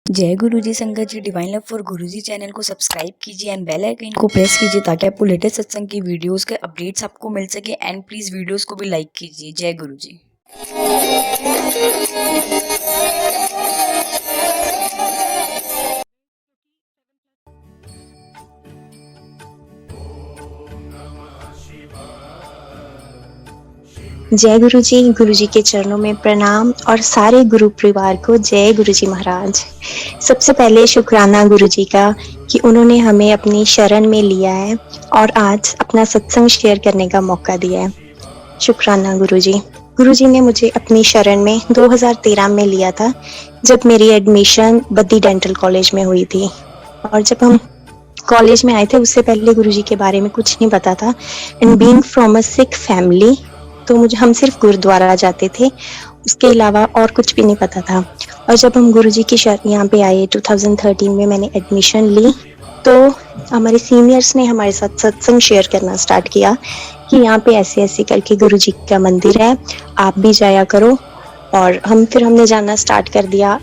जय गुरुजी संगत जी। Divine love for Guruji channel को सब्सक्राइब कीजिए एंड बेल आइकन को प्रेस कीजिए ताकि आपको लेटेस्ट सत्संग की वीडियोस के अपडेट्स आपको मिल सके। एंड प्लीज वीडियोस को भी लाइक कीजिए। जय गुरुजी। जय गुरु जी के चरणों में प्रणाम और सारे गुरु परिवार को जय गुरु जी महाराज। सबसे पहले शुक्राना गुरु जी का कि उन्होंने हमें अपनी शरण में लिया है और आज अपना सत्संग शेयर करने का मौका दिया है। शुक्राना गुरु जी। गुरु जी ने मुझे अपनी शरण में 2013 में लिया था, जब मेरी एडमिशन बद्दी डेंटल कॉलेज में हुई थी। और जब हम कॉलेज में आए थे उससे पहले गुरु जी के बारे में कुछ नहीं पता था। And being from a Sikh family, तो हम सिर्फ गुरुद्वारा जाते थे, उसके अलावा और कुछ भी नहीं पता था। और जब हम गुरुजी की यहाँ पे आए 2013 में मैंने एडमिशन ली, तो हमारे सीनियर्स ने हमारे साथ सत्संग शेयर करना स्टार्ट किया कि यहाँ पे ऐसे ऐसे करके गुरुजी का मंदिर है, आप भी जाया करो। और हमने जाना स्टार्ट कर दिया।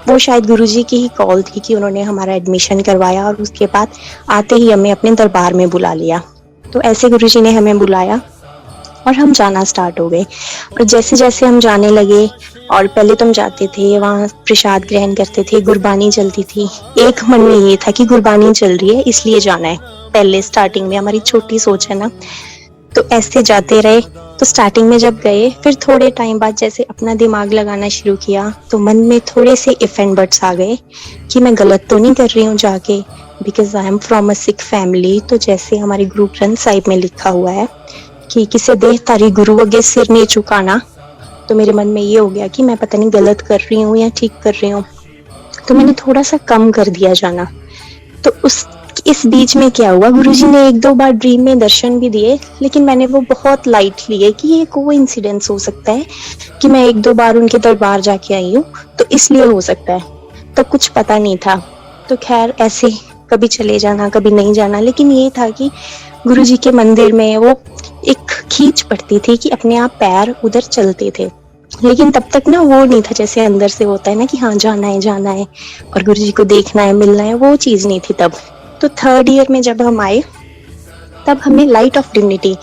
वो शायद गुरुजी की ही कॉल थी कि उन्होंने हमारा एडमिशन करवाया और उसके बाद आते ही हमें अपने दरबार में बुला लिया। तो ऐसे गुरुजी ने हमें बुलाया और हम जाना स्टार्ट हो गए। और जैसे जैसे हम जाने लगे, और पहले तो हम जाते थे, वहाँ प्रसाद ग्रहण करते थे, गुरबानी चलती थी। एक मन में ये था कि गुरबानी चल रही है इसलिए जाना है। पहले स्टार्टिंग में हमारी छोटी सोच है ना, तो ऐसे जाते रहे। तो स्टार्टिंग में जब गए, फिर थोड़े टाइम बाद जैसे अपना दिमाग लगाना शुरू किया, तो मन में थोड़े से इफ एंड बट्स आ गए कि मैं गलत तो नहीं कर रही हूँ जाके, because I am from a Sikh family. तो जैसे हमारे गुरु ग्रंथ साहिब में लिखा हुआ है कि किसे देह तारी गुरु अगे सिर नहीं झुकाना, तो मेरे मन में ये हो गया कि मैं पता नहीं गलत कर रही हूँ या ठीक कर रही हूँ। तो मैंने थोड़ा सा कम कर दिया जाना। तो इस बीच में क्या हुआ, गुरुजी ने एक दो बार ड्रीम में दर्शन भी दिए, लेकिन मैंने वो बहुत लाइट लिए कि ये कोइंसिडेंस हो सकता है कि मैं एक दो बार उनके दरबार जाके आई हूँ, तो इसलिए हो सकता है। तो कुछ पता नहीं था। तो खैर ऐसे कभी चले जाना कभी नहीं जाना, लेकिन ये था कि गुरुजी के मंदिर में वो एक खींच पड़ती थी कि अपने आप पैर उधर चलते थे। लेकिन तब तक ना वो नहीं था जैसे अंदर से होता है ना कि हाँ जाना है और गुरुजी को देखना है, मिलना है, वो चीज नहीं थी तब। तो थर्ड ईयर में जब हम आए, तब हमने लाइट ऑफ डिग्निटी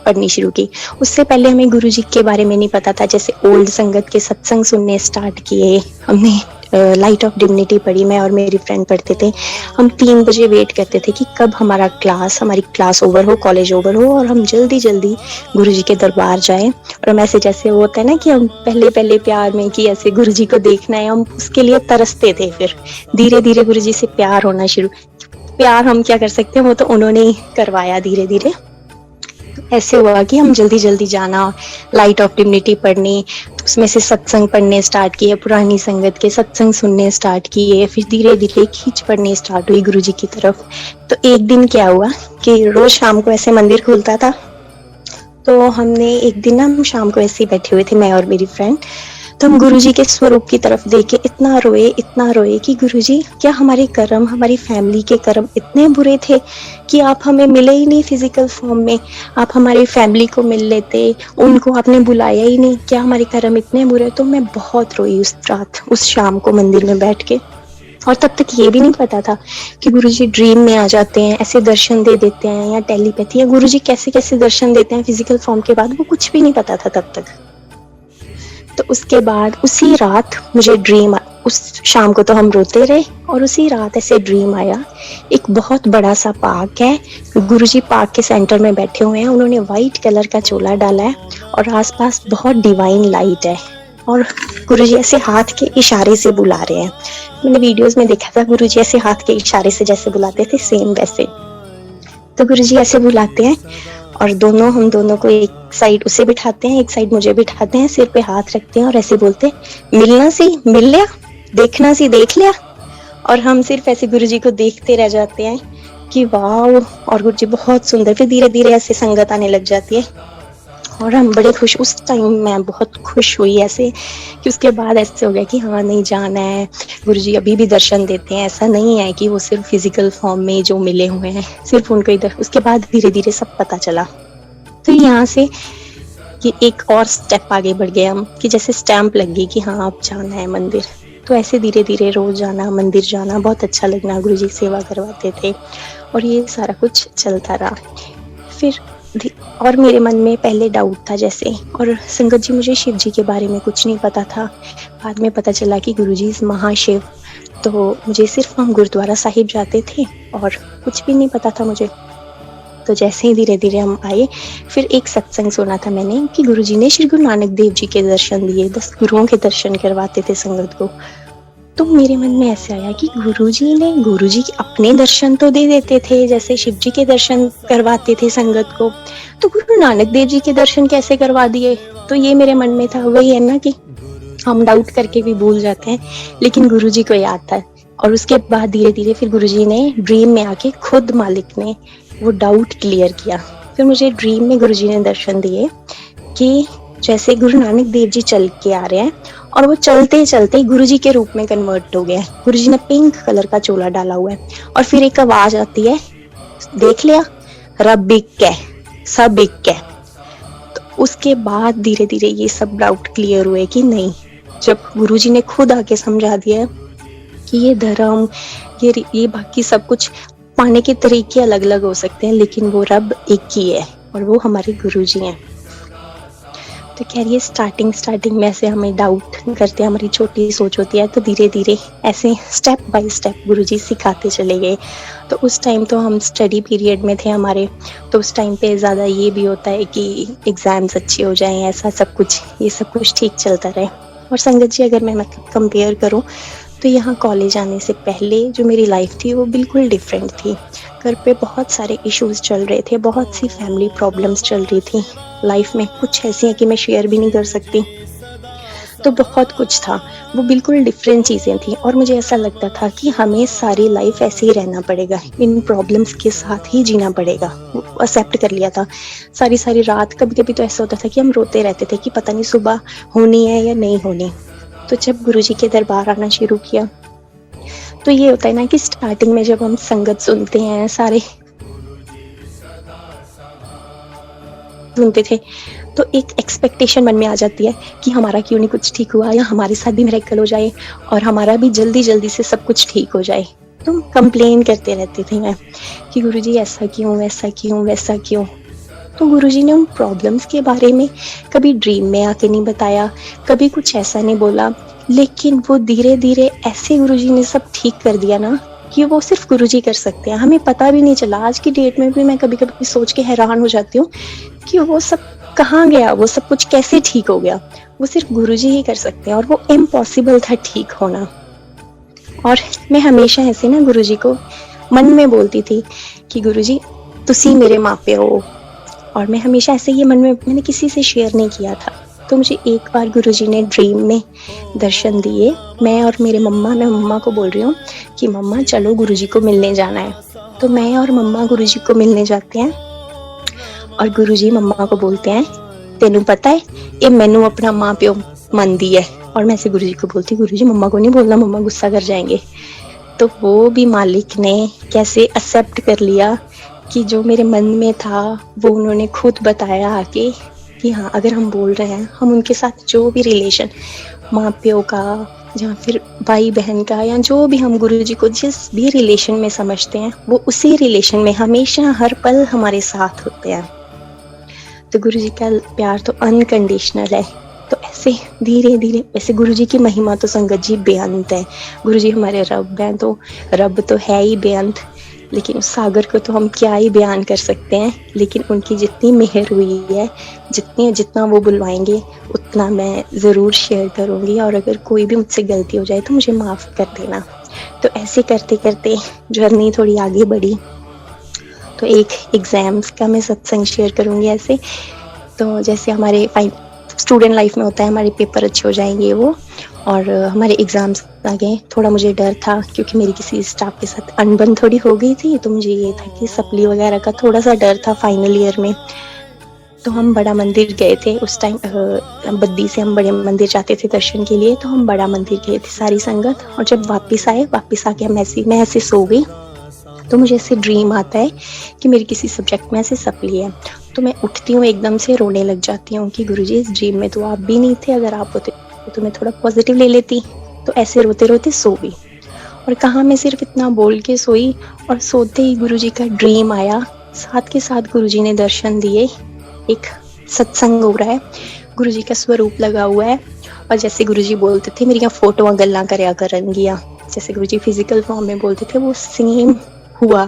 पढ़नी शुरू की। उससे पहले हमें गुरुजी के बारे में नहीं पता था। जैसे ओल्ड संगत के सत्संग सुनने स्टार्ट किए, हमने लाइट ऑफ डिग्निटी पढ़ी। मैं और मेरी फ्रेंड पढ़ते थे। हम 3 बजे वेट करते थे कि कब हमारी क्लास ओवर हो, कॉलेज ओवर हो, और हम जल्दी जल्दी गुरुजी के दरबार जाएं। और हम ऐसे जैसे होता है ना कि हम पहले पहले प्यार में कि ऐसे गुरुजी को देखना है, हम उसके लिए तरसते थे। फिर धीरे धीरे गुरुजी से प्यार होना शुरू। प्यार हम क्या कर सकते हैं, वो तो उन्होंने ही करवाया धीरे धीरे। ऐसे हुआ कि हम जल्दी जल्दी जाना, लाइट ऑफ डिग्निटी पढ़नी, तो उसमें से सत्संग पढ़ने स्टार्ट किए, पुरानी संगत के सत्संग सुनने स्टार्ट किए। फिर धीरे धीरे खींच पढ़नी स्टार्ट हुई गुरुजी की तरफ। तो एक दिन क्या हुआ कि रोज शाम को ऐसे मंदिर खुलता था, तो हमने एक दिन ना हम शाम को ऐसे ही बैठे हुए थे, मैं और मेरी फ्रेंड। तो हम गुरुजी के स्वरूप की तरफ देखे, इतना रोए कि गुरुजी क्या हमारे कर्म, हमारी फैमिली के कर्म इतने बुरे थे कि आप हमें मिले ही नहीं फिजिकल फॉर्म में, आप हमारी फैमिली को मिल लेते, उनको आपने बुलाया ही नहीं, क्या हमारे कर्म इतने बुरे। तो मैं बहुत रोई उस रात, उस शाम को मंदिर में बैठ के। और तब तक ये भी नहीं पता था कि गुरुजी ड्रीम में आ जाते हैं, ऐसे दर्शन दे देते हैं, या टेलीपैथी, या गुरुजी कैसे कैसे दर्शन देते हैं फिजिकल फॉर्म के बाद, वो कुछ भी नहीं पता था तब तक। तो उसके बाद उसी रात मुझे ड्रीम, उस शाम को तो हम रोते रहे, और उसी रात ऐसे ड्रीम आया। एक बहुत बड़ा सा पार्क है, गुरुजी पार्क के सेंटर में बैठे हुए हैं, उन्होंने व्हाइट कलर का चोला डाला है और आसपास बहुत डिवाइन लाइट है, और गुरुजी ऐसे हाथ के इशारे से बुला रहे हैं। मैंने वीडियोस में देखा था गुरुजी ऐसे हाथ के इशारे से जैसे बुलाते थे, सेम वैसे। तो गुरुजी ऐसे बुलाते हैं और हम दोनों को एक साइड उसे बिठाते हैं, एक साइड मुझे बिठाते हैं, सिर पे हाथ रखते हैं और ऐसे बोलते हैं, मिलना सी मिल लिया, देखना सी देख लिया। और हम सिर्फ ऐसे गुरुजी को देखते रह जाते हैं कि वाह, और गुरुजी बहुत सुंदर। फिर धीरे धीरे ऐसे संगत आने लग जाती है और हम बड़े खुश, उस टाइम मैं बहुत खुश हुई ऐसे कि उसके बाद ऐसे हो गया कि हाँ नहीं जाना है। गुरुजी अभी भी दर्शन देते हैं, ऐसा नहीं है कि वो सिर्फ फिजिकल फॉर्म में जो मिले हुए हैं सिर्फ उनको इधर। उसके बाद धीरे धीरे सब पता चला। तो यहाँ से कि एक और स्टेप आगे बढ़ गए हम, कि जैसे स्टैंप लग गई कि हाँ अब जाना है मंदिर। तो ऐसे धीरे-धीरे रोज़ जाना, मंदिर जाना, बहुत अच्छा लगना, गुरुजी की सेवा करवाते थे और ये सारा कुछ चलता रहा। फिर धी और मेरे मन में पहले डाउट था जैसे, और संगत जी मुझे शिव जी के बारे में कुछ नहीं पता था। बाद में पता चला कि गुरुजी महाशिव, तो मुझे सिर्फ़ हम गुरुद्वारा साहिब जाते थे और कुछ भी नहीं पता था मुझे। तो जैसे ही धीरे-धीरे हम आए, फिर एक सत्संग सुना था मैंने कि गुरुजी ने श्री गुरु नानक देव जी के दर्शन दिए, 10 गुरुओं के दर्शन करवाते थे संगत को। तो मेरे मन में ऐसे आया कि गुरुजी के अपने दर्शन तो दे देते थे, जैसे शिव जी के दर्शन करवाते थे संगत को, तो गुरु नानक देव जी के दर्शन कैसे करवा दिए? तो ये मेरे मन में था। वही है ना कि हम डाउट करके भी भूल जाते हैं, लेकिन गुरुजी को याद था। और उसके बाद धीरे-धीरे फिर गुरुजी ने ड्रीम में आके खुद मालिक ने वो डाउट क्लियर किया। फिर मुझे ड्रीम में गुरुजी ने दर्शन दिए कि जैसे गुरु नानक देव जी चल के आ रहे हैं और वो चलते चलते गुरुजी के रूप में कन्वर्ट हो गया है। गुरुजी ने पिंक कलर का चोला डाला हुआ है और फिर एक आवाज आती है, देख लिया, रब बिक है, सब बिक है। तो उसके बाद धीरे धीरे ये सब डाउट क्लियर हुए कि नहीं, जब गुरुजी ने खुद आके समझा दिया कि ये धर्म, ये बाकी सब कुछ पाने के तरीके अलग अलग हो सकते हैं, लेकिन वो रब एक ही है और वो हमारे गुरुजी हैं। तो कह रही है स्टार्टिंग में ऐसे हमें डाउट करते हैं, हमारी छोटी सोच होती है, तो धीरे धीरे ऐसे स्टेप बाय स्टेप गुरुजी सिखाते चले गए। तो उस टाइम तो हम स्टडी पीरियड में थे हमारे, तो उस टाइम पे ज़्यादा ये भी होता है कि एग्ज़ाम्स अच्छे हो जाएं, ऐसा सब कुछ, ये सब कुछ ठीक चलता रहे। और संगत जी अगर मैं मतलब कंपेयर करूँ तो यहाँ कॉलेज आने से पहले जो मेरी लाइफ थी वो बिल्कुल डिफरेंट थी। घर पे बहुत सारे इश्यूज चल रहे थे, बहुत सी फैमिली प्रॉब्लम्स चल रही थी लाइफ में, कुछ ऐसी हैं कि मैं शेयर भी नहीं कर सकती। तो बहुत कुछ था, वो बिल्कुल डिफरेंट चीज़ें थी और मुझे ऐसा लगता था कि हमें सारी लाइफ ऐसे ही रहना पड़ेगा, इन प्रॉब्लम्स के साथ ही जीना पड़ेगा। वो एक्सेप्ट कर लिया था। सारी रात कभी कभी तो ऐसा होता था कि हम रोते रहते थे कि पता नहीं सुबह होनी है या नहीं होनी। तो जब गुरुजी के दरबार आना शुरू किया तो ये होता है ना कि स्टार्टिंग में जब हम संगत सुनते हैं, सारे सुनते थे, तो एक एक्सपेक्टेशन मन में आ जाती है कि हमारा क्यों नहीं कुछ ठीक हुआ, या हमारे साथ भी मिरेकल हो जाए और हमारा भी जल्दी जल्दी से सब कुछ ठीक हो जाए। तो कंप्लेन करते रहते थे मैं कि गुरुजी ऐसा क्यों, ऐसा क्यों, वैसा क्यों। तो गुरुजी ने उन प्रॉब्लम्स के बारे में कभी ड्रीम में आके नहीं बताया, कभी कुछ ऐसा नहीं बोला, लेकिन वो धीरे धीरे ऐसे गुरुजी ने सब ठीक कर दिया ना कि वो सिर्फ गुरुजी कर सकते हैं। हमें पता भी नहीं चला। आज की डेट में भी मैं कभी कभी सोच के हैरान हो जाती हूँ कि वो सब कहाँ गया, वो सब कुछ कैसे ठीक हो गया। वो सिर्फ गुरुजी ही कर सकते हैं और वो इम्पॉसिबल था ठीक होना। और मैं हमेशा ऐसे ना गुरुजी को मन में बोलती थी कि गुरुजी तुसी मेरे मापे हो, और मैं हमेशा ऐसे ये मन में, मैंने किसी से शेयर नहीं किया था। तो मुझे एक बार गुरुजी ने ड्रीम में दर्शन दिए। मैं और मेरे मैं मम्मा को बोल रही हूँ कि मम्मा चलो गुरुजी को मिलने जाना है। तो मैं और मम्मा गुरुजी को मिलने जाते हैं और गुरुजी मम्मा को बोलते हैं, तेनू पता है ये मैनू अपना माँ प्यो मनदी है। और मैं ऐसे गुरुजी को बोलती, गुरुजी मम्मा को नहीं बोलना, मम्मा गुस्सा कर जाएंगे। तो वो भी मालिक ने कैसे एक्सेप्ट कर लिया कि जो मेरे मन में था वो उन्होंने खुद बताया आके कि हाँ, अगर हम बोल रहे हैं, हम उनके साथ जो भी रिलेशन माँ प्यो का या फिर भाई बहन का, या जो भी हम गुरुजी को जिस भी रिलेशन में समझते हैं, वो उसी रिलेशन में हमेशा हर पल हमारे साथ होते हैं। तो गुरुजी का प्यार तो अनकंडीशनल है। तो ऐसे धीरे धीरे, ऐसे गुरुजी की महिमा तो संगत जी बेअंत है। गुरुजी हमारे रब हैं, तो रब तो है ही बेअंत, लेकिन उस सागर को तो हम क्या ही बयान कर सकते हैं। लेकिन उनकी जितनी मेहर हुई है, जितना वो बुलवाएंगे उतना मैं ज़रूर शेयर करूँगी। और अगर कोई भी मुझसे गलती हो जाए तो मुझे माफ़ कर देना। तो ऐसे करते करते जर्नी थोड़ी आगे बढ़ी। तो एक एग्ज़ाम्स का मैं सत्संग शेयर करूँगी ऐसे। तो जैसे हमारे स्टूडेंट लाइफ में होता है, हमारे पेपर अच्छे हो जाएंगे वो, और हमारे एग्ज़ाम्स आ गए। थोड़ा मुझे डर था क्योंकि मेरी किसी स्टाफ के साथ अनबन थोड़ी हो गई थी, तो मुझे ये था कि सप्ली वगैरह का थोड़ा सा डर था फाइनल ईयर में। तो हम बड़ा मंदिर गए थे उस टाइम, बद्दी से हम बड़े मंदिर जाते थे दर्शन के लिए। तो हम बड़ा मंदिर गए थे सारी संगत, और जब वापस आके मैं ऐसे सो गई। तो मुझे ऐसे ड्रीम आता है कि मेरी किसी सब्जेक्ट में ऐसे सप्ली है। तो मैं उठती हूँ, एकदम से रोने लग जाती हूँ कि गुरुजी इस ड्रीम में तो आप भी नहीं थे, अगर आप होते तो मैं थोड़ा पॉजिटिव ले लेती। तो ऐसे रोते रोते सो गई। और कहाँ मैं सिर्फ इतना बोल के सोई, और सोते ही गुरुजी का ड्रीम आया। साथ के साथ गुरुजी ने दर्शन दिए। एक सत्संग हो रहा है, गुरुजी का स्वरूप लगा हुआ है, और जैसे गुरुजी बोलते थे मेरी फोटो गल्ला करया करनगियां, जैसे गुरुजी फिजिकल फॉर्म में बोलते थे वो सेम हुआ।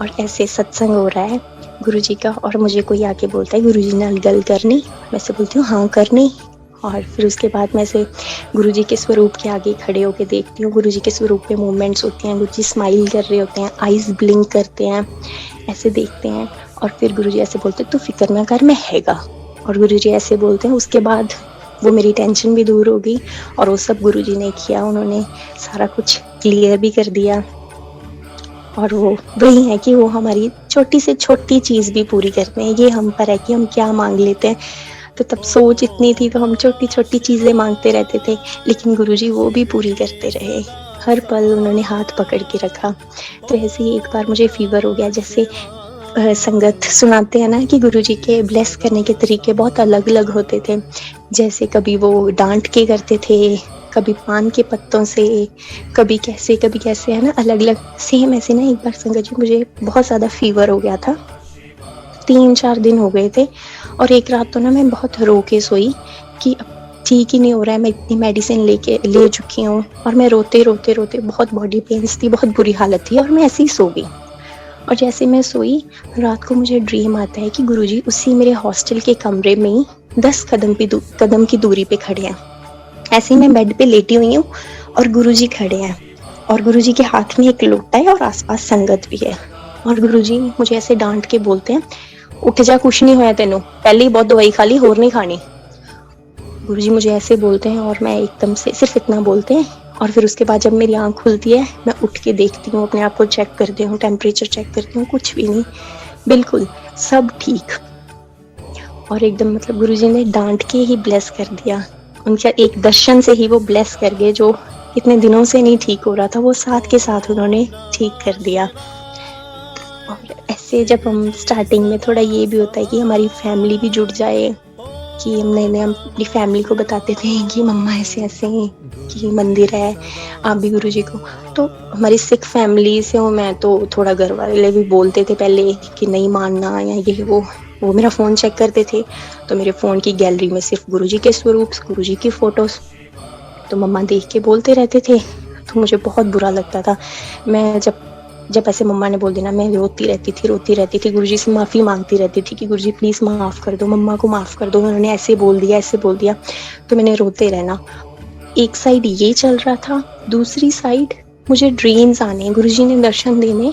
और ऐसे सत्संग हो रहा है गुरुजी का, और मुझे कोई आके बोलता है गुरुजी नाल गल करनी, मैं से बोलती हूँ हाँ करनी। और फिर उसके बाद मैं से गुरुजी के स्वरूप के आगे खड़े होके देखती हूँ। गुरुजी के स्वरूप पे मूवमेंट्स होती हैं, गुरुजी स्माइल कर रहे होते हैं, आईज ब्लिंक करते हैं, ऐसे देखते हैं। और फिर गुरुजी ऐसे बोलते तू फिक्र ना कर, मैं हैगा। और गुरुजी ऐसे बोलते हैं। उसके बाद वो मेरी टेंशन भी दूर हो गई, और वो सब गुरुजी ने किया, उन्होंने सारा कुछ क्लियर भी कर दिया। और वो वही है कि वो हमारी छोटी से छोटी चीज़ भी पूरी करते हैं। ये हम पर है कि हम क्या मांग लेते हैं। तो तब सोच इतनी थी तो हम छोटी छोटी चीज़ें मांगते रहते थे, लेकिन गुरुजी वो भी पूरी करते रहे। हर पल उन्होंने हाथ पकड़ के रखा। तो ऐसे ही एक बार मुझे फीवर हो गया। जैसे संगत सुनाते हैं ना कि गुरुजी के ब्लेस करने के तरीके बहुत अलग अलग होते थे। जैसे कभी वो डांट के करते थे, कभी पान के पत्तों से, कभी कैसे, है ना, अलग अलग। सेम ऐसे ना एक बार संगत जी मुझे बहुत ज़्यादा फीवर हो गया था, 3-4 दिन हो गए थे। और एक रात तो ना मैं बहुत रो के सोई कि अब ठीक ही नहीं हो रहा है, मैं इतनी मेडिसिन ले चुकी हूँ। और मैं रोते रोते रोते, बहुत बॉडी पेन्स थी, बहुत बुरी हालत थी, और मैं ऐसे ही सो गई। और जैसे मैं सोई, रात को मुझे ड्रीम आता है कि गुरुजी उसी मेरे हॉस्टल के कमरे में ही 10 कदम की दूरी पे खड़े हैं। ऐसे ही मैं बेड पे लेटी हुई हूँ और गुरुजी खड़े हैं, और गुरुजी के हाथ में एक लोटा है और आसपास संगत भी है। और गुरुजी मुझे ऐसे डांट के बोलते हैं उठ जा, कुछ नहीं होया तेनू, पहले ही बहुत दवाई खा ली, होर नहीं खानी। गुरुजी मुझे ऐसे बोलते हैं, और मैं एकदम से सिर्फ इतना बोलते हैं। और फिर उसके बाद जब मेरी आँख खुलती है, मैं उठ के देखती हूँ, अपने आप को चेक करती हूँ, टेम्परेचर चेक करती हूँ, कुछ भी नहीं, बिल्कुल सब ठीक। और एकदम मतलब गुरुजी ने डांट के ही ब्लेस कर दिया। उनका एक दर्शन से ही वो ब्लेस कर गए, जो इतने दिनों से नहीं ठीक हो रहा था, वो साथ के साथ उन्होंने ठीक कर दिया। और ऐसे जब हम स्टार्टिंग में थोड़ा ये भी होता है कि हमारी फैमिली भी जुड़ जाए, कि हम नए हम अपनी फैमिली को बताते थे कि मम्मा ऐसे ऐसे कि मंदिर है, आप भी गुरुजी को। तो हमारी सिख फैमिली से हूँ मैं, तो थोड़ा घर वाले भी बोलते थे पहले कि नहीं मानना या ये वो मेरा फ़ोन चेक करते थे, तो मेरे फ़ोन की गैलरी में सिर्फ गुरुजी के स्वरूप, गुरुजी की फ़ोटोज़, तो मम्मा देख के बोलते रहते थे। तो मुझे बहुत बुरा लगता था। मैं जब ऐसे मम्मा ने बोल देना, मैं रोती रहती थी, गुरुजी से माफ़ी मांगती रहती थी कि गुरुजी प्लीज़ माफ़ कर दो, मम्मा को माफ़ कर दो, उन्होंने ऐसे बोल दिया। तो मैंने रोते रहना। एक साइड ये चल रहा था, दूसरी साइड मुझे ड्रीम्स आने, गुरुजी ने दर्शन देने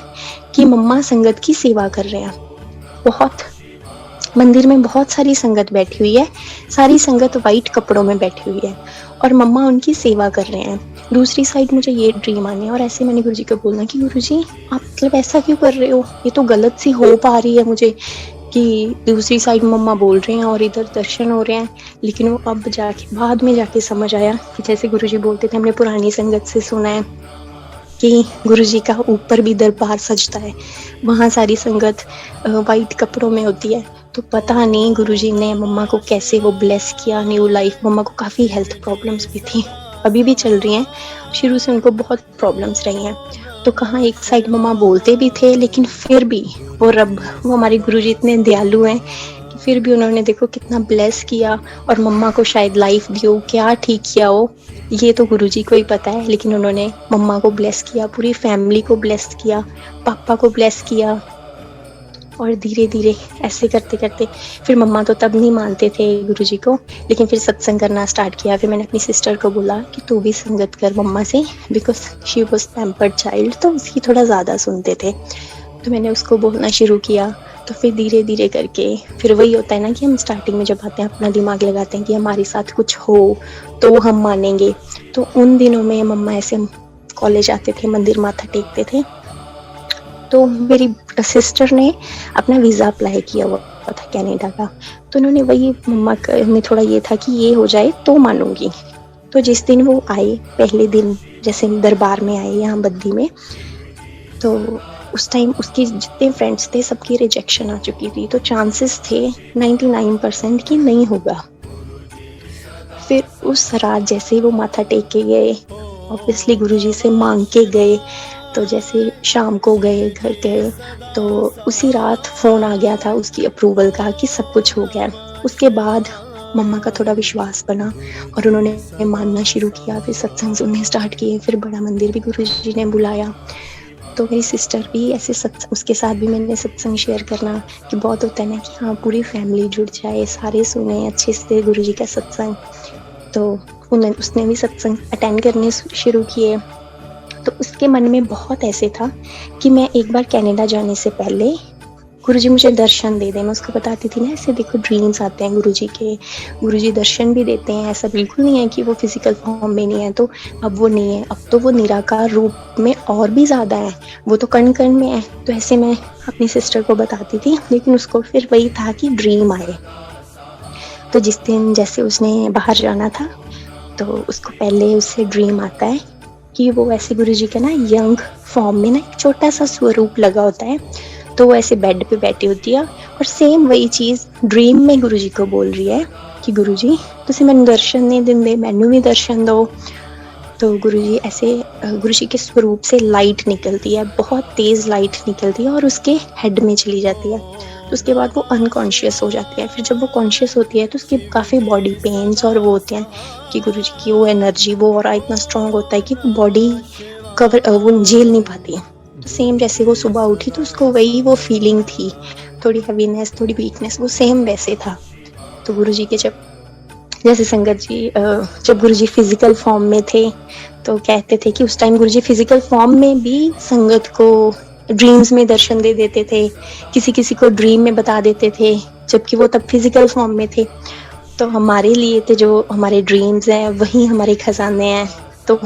कि मम्मा संगत की सेवा कर रहे हैं। बहुत मंदिर में बहुत सारी संगत बैठी हुई है, सारी संगत वाइट कपड़ों में बैठी हुई है, और मम्मा उनकी सेवा कर रहे हैं। दूसरी साइड मुझे ये ड्रीम आने, और ऐसे मैंने गुरुजी को बोलना कि गुरुजी आप मतलब ऐसा क्यों कर रहे हो, ये तो गलत सी हो पा रही है मुझे, कि दूसरी साइड मम्मा बोल रहे हैं और इधर दर्शन हो रहे हैं। लेकिन वो अब जाके बाद में जाके समझ आया कि जैसे गुरुजी बोलते थे, हमने पुरानी संगत से सुना है कि गुरुजी का ऊपर भी दरबार सजता है, वहाँ सारी संगत वाइट कपड़ों में होती है। तो पता नहीं गुरुजी ने मम्मा को कैसे वो ब्लेस किया, न्यू लाइफ। मम्मा को काफ़ी हेल्थ प्रॉब्लम्स भी थी, अभी भी चल रही हैं, शुरू से उनको बहुत प्रॉब्लम्स रही हैं। तो कहाँ एक साइड मम्मा बोलते भी थे, लेकिन फिर भी वो रब, वो हमारे गुरुजी इतने दयालु हैं कि फिर भी उन्होंने देखो कितना ब्लेस किया, और मम्मा को शायद लाइफ दी हो, क्या ठीक किया हो, ये तो गुरुजी को ही पता है। लेकिन उन्होंने मम्मा को ब्लेस किया, पूरी फैमिली को ब्लेस किया, पापा को ब्लेस किया। और धीरे धीरे ऐसे करते करते फिर मम्मा तो तब नहीं मानते थे गुरुजी को, लेकिन फिर सत्संग करना स्टार्ट किया। फिर मैंने अपनी सिस्टर को बोला कि तू भी संगत कर मम्मा से, because she was pampered child, तो उसकी थोड़ा ज़्यादा सुनते थे। तो मैंने उसको बोलना शुरू किया। तो फिर धीरे धीरे करके फिर वही होता है ना कि हम स्टार्टिंग में जब आते हैं अपना दिमाग लगाते हैं कि हमारे साथ कुछ हो तो हम मानेंगे। तो उन दिनों में मम्मा ऐसे कॉलेज आते थे, मंदिर माथा टेकते थे, तो मेरी सिस्टर ने अपना वीज़ा अप्लाई किया हुआ था कनाडा का। तो उन्होंने वही मम्मा में थोड़ा ये था कि ये हो जाए तो मानूंगी। तो जिस दिन वो आए, पहले दिन जैसे दरबार में आए यहाँ बद्दी में, तो उस टाइम उसके जितने फ्रेंड्स थे सबकी रिजेक्शन आ चुकी थी, तो चांसेस थे 99% कि नहीं होगा। फिर उस रात जैसे ही वो माथा टेक के गए, ऑब्वियसली गुरुजी से मांग के गए, तो जैसे शाम को गए, घर गए, तो उसी रात फ़ोन आ गया था उसकी अप्रूवल का कि सब कुछ हो गया है। उसके बाद मम्मा का थोड़ा विश्वास बना और उन्होंने मानना शुरू किया, फिर सत्संग सुनने स्टार्ट किए, फिर बड़ा मंदिर भी गुरुजी ने बुलाया। तो मेरी सिस्टर भी ऐसे उसके साथ भी मैंने सत्संग शेयर करना कि बहुत होता है ना कि हाँ पूरी फैमिली जुड़ जाए, सारे सुने अच्छे से गुरुजी का सत्संग। तो उसने भी सत्संग अटेंड करने शुरू किए। तो उसके मन में बहुत ऐसे था कि मैं एक बार कनाडा जाने से पहले गुरुजी मुझे दर्शन दे दें। मैं उसको बताती थी ना, ऐसे देखो ड्रीम्स आते हैं गुरुजी के, गुरुजी दर्शन भी देते हैं, ऐसा बिल्कुल नहीं है कि वो फिजिकल फॉर्म में नहीं है। तो अब वो नहीं है, अब तो वो निराकार रूप में और भी ज़्यादा है, वो तो कण कण में है। तो ऐसे मैं अपनी सिस्टर को बताती थी, लेकिन उसको फिर वही था कि ड्रीम आए। तो जिस दिन जैसे उसने बाहर जाना था, तो उसको पहले उससे ड्रीम आता है कि वो ऐसे गुरुजी का ना यंग फॉर्म में ना एक छोटा सा स्वरूप लगा होता है, तो वो ऐसे बेड पे बैठी होती है और सेम वही चीज़ ड्रीम में गुरुजी को बोल रही है कि गुरुजी तुसी मैनू दर्शन नहीं दिंदे, मैनू भी दर्शन दो। तो गुरुजी ऐसे गुरुजी के स्वरूप से लाइट निकलती है, बहुत तेज़ लाइट निकलती है और उसके हेड में चली जाती है। तो उसके बाद वो अनकॉन्शियस हो जाती है। फिर जब वो कॉन्शियस होती है तो उसकी काफ़ी बॉडी पेन्स और वो होते हैं कि गुरुजी की वो एनर्जी, वो ऑरा इतना स्ट्रॉन्ग होता है कि बॉडी वो झेल नहीं पाती। तो सेम जैसे वो सुबह उठी तो उसको वही वो फीलिंग थी, थोड़ी हैवीनेस, थोड़ी वीकनेस, वो सेम वैसे था। तो गुरुजी के जैसे संगत जी जब गुरुजी फिजिकल फॉर्म में थे तो कहते थे कि उस टाइम गुरुजी फिजिकल फॉर्म में भी संगत को ड्रीम्स में दर्शन दे देते थे, किसी किसी को ड्रीम में बता देते थे, जबकि वो तब फिजिकल फॉर्म में थे। तो हमारे लिए तो जो हमारे ड्रीम्स हैं वही हमारे खजाने हैं। तो